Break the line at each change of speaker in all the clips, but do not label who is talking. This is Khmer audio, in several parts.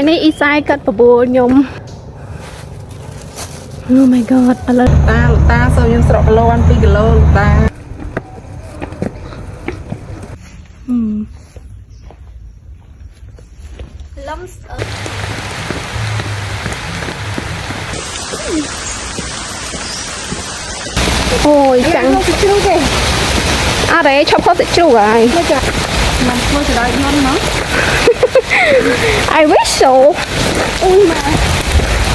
នេះអ៊ីសាយកាត់បបួលខ្ញុំ Oh my god ឥឡូវតាសូមខ្ញុំស្រកគីឡូអាន2គីឡូតាលំអូយចាំងជ្រូកទេអរេឈប់ផុសទឹកជ្រូកហើយមិនធ្វើទៅដល់ខ្ញុំណា I wish so អូយម៉ែ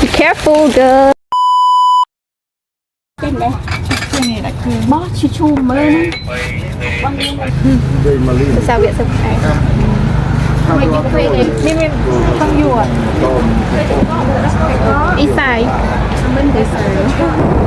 Be careful girl ចេញដែរនេះដាក់គ្រឿងបោះឈូមើលបោះនេះសាវៈសុខឯងមិនជិះពេកនេះមានផងយូរអ៊ីសាយមិនទេសាយ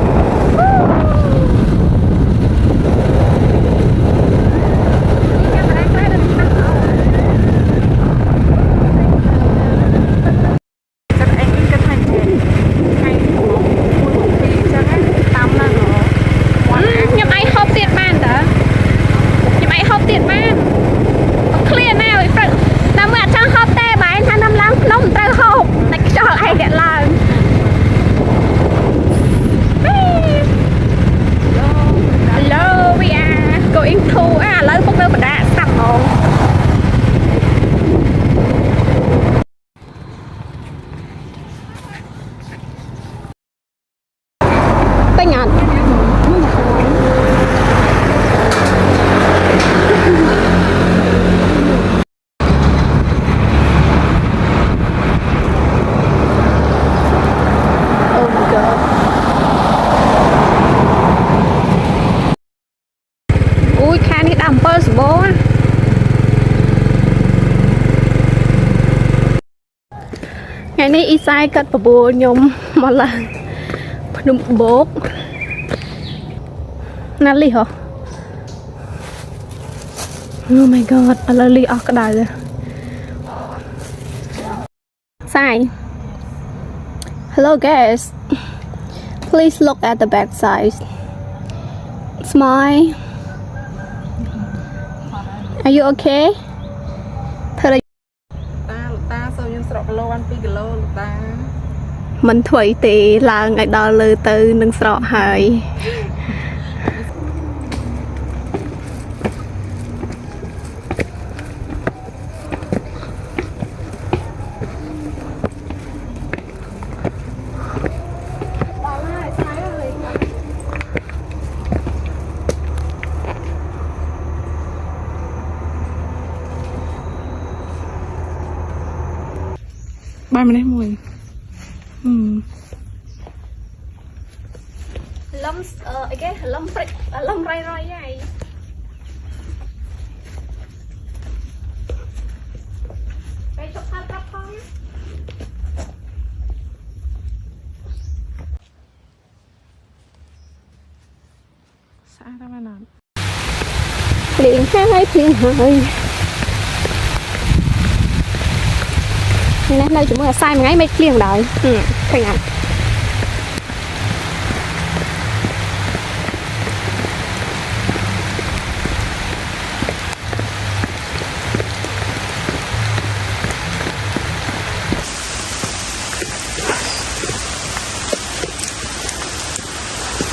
ថ្ងៃនេះអ៊ីសាយកាត់បបួលខ្ញុំមកឡើងភ្នំបូកណាលីហ៎ Oh my god ឥឡូវលីអស់ក្តៅសាយ Hello guys please look at the back side smile Are you okay តាសូមខ្ញុំស្រកគីឡូអាន2គីឡូតាមិនធ្វើអីទេឡើងឲ្យដល់លើទៅនឹងស្រកហើយបាយម្នេះមួយលំអីគេលំព្រិចលំរៃហើយไปជប់ថតប្រាប់ផងស្អាតណាស់ណាស់ភ្លៀងហើយភ្លៀងហើយនេះនៅជាមួយអាសាយមួយថ្ងៃមិនភ្លៀងដែរឃើញអត់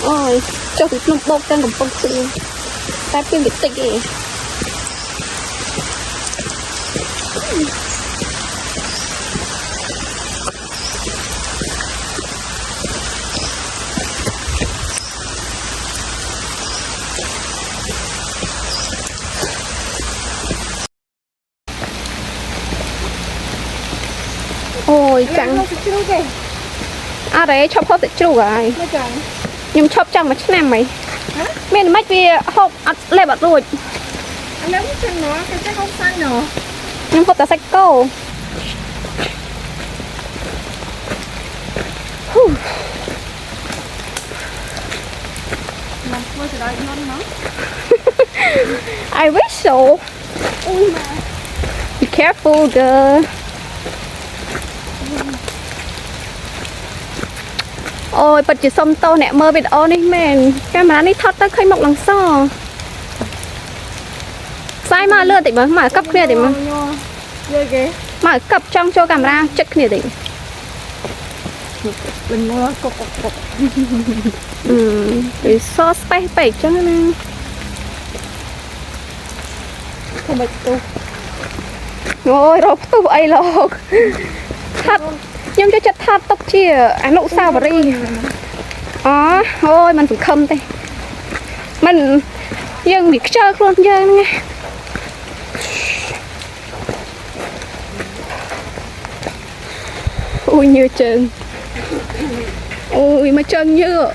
អូយចុះពីភ្នំបូកទាំងកំពង់ស្ពឺតែពីបន្តិចឯងអូយចាំងជ្រូកទេអរេឈប់ផុសទឹកជ្រូកហើយខ្ញុំឈប់ចាំមួយឆ្នាំហីមានមិនវាហូបអត់លេបអត់រួចឥឡូវខ្ញុំណោះគេចេះហូបសាច់ណោះខ្ញុំហូបតែសាច់គោមិនធ្វើទៅដល់ខ្ញុំណា I wish so អូយម៉ែ Be careful girl ôi bật chỉ xong tô nè mơ video này mình camera này thoát tới khơi mọc lần sau sai mà lừa thì mà cấp kia thì mà mà cặp trong cho camera chất này đi
mình mua cục
để so space bảy cho nên
không phải tu
ôi rồi tu ấy lộc thật nhưng cho chặt thật tóc chia anh nụ sao vào đi ôi mình phải khâm đây mình dân bị chơi luôn chơi nghe ui như trơn ui mà trơn như